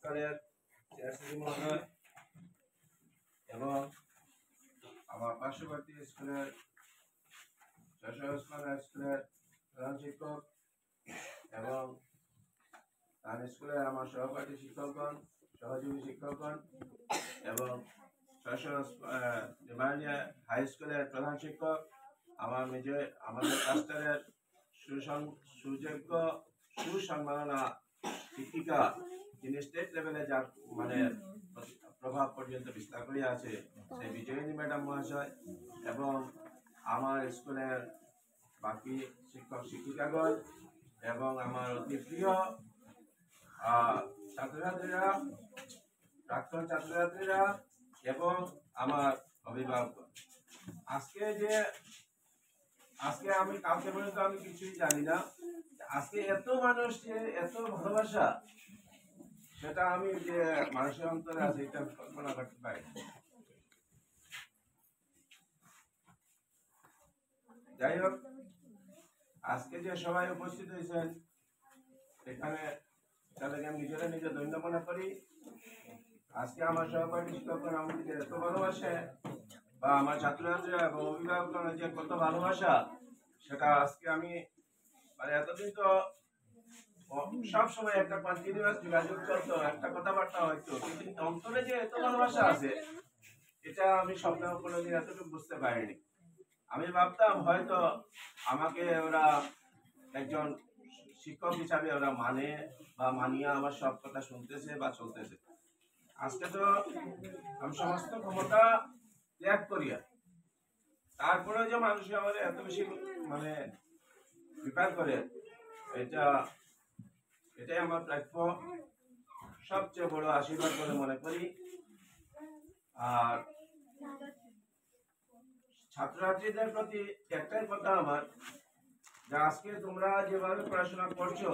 সংস্কারের চেয়ারম্যান মহোদয় এবং আমার পার্শ্ববর্তী স্কুলের স্কুলের প্রধান শিক্ষক এবং তার স্কুলের আমার সহপাঠী শিক্ষকগণ, সহযোগী শিক্ষকগণ এবং হাই স্কুলের প্রধান শিক্ষক, আমাদের ক্লাস্টারের সুযোগ্য সুসম্মাননা শিক্ষিকা যিনি স্টেট লেভেলে যার মানে প্রভাব পর্যন্ত বিস্তার করে আছে সেই বিজয়িনী ম্যাডাম মহাশয় এবং আমার স্কুলের বাকি শিক্ষক শিক্ষিকাগণ এবং আমার অতি প্রিয় ছাত্রছাত্রীরা, প্রাক্তন ছাত্রছাত্রীরা এবং আমার অভিভাবক। আজকে আমি কালকে পর্যন্ত আমি কিছুই জানি না, আজকে এত মানুষ যে এত ভালোবাসা সেটা আমি যে মানুষের অন্তরে আছে এটা কল্পনা করতে পারি। যাই হোক, আজকে যে সবাই উপস্থিত হয়েছেন এখানে তাদেরকে আমি নিজে ধন্য মনে করি। আজকে আমার সহপাঠী শিক্ষকগণ আমাদেরকে এত ভালোবাসে বা আমার ছাত্রছাত্রীরা এবং অভিভাবকগণের যে কত ভালোবাসা সেটা আজকে আমি মানে এতদিন তো সব সময় একটা কন্টিনিউয়াস যোগাযোগ চলতো, একটা কথাবার্তা হয়তো, কিন্তু অন্তরে যে এত ভালোবাসা আছে এটা আমি স্বপ্নেও কোনোদিন এতটুকু বুঝতে পারিনি। আমি ভাবতাম হয়তো আমাকে ওরা একজন শিক্ষক হিসাবে ওরা মানে বা মানিয়ে আমার সব কথা শুনতেছে বা চলতেছে। আজকে তো আমি সমস্ত ক্ষমতা ত্যাগ করিয়া তারপরে যে মানুষ আমাদের এত বেশি মানে স্বীকার করে এটাই আমার প্রাপ্য সবচেয়ে বড় আশীর্বাদ বলে মনে করি। আর ছাত্রছাত্রীদের প্রতি একটাই কথা আমার, যে আজকে তোমরা যেভাবে পড়াশোনা করছো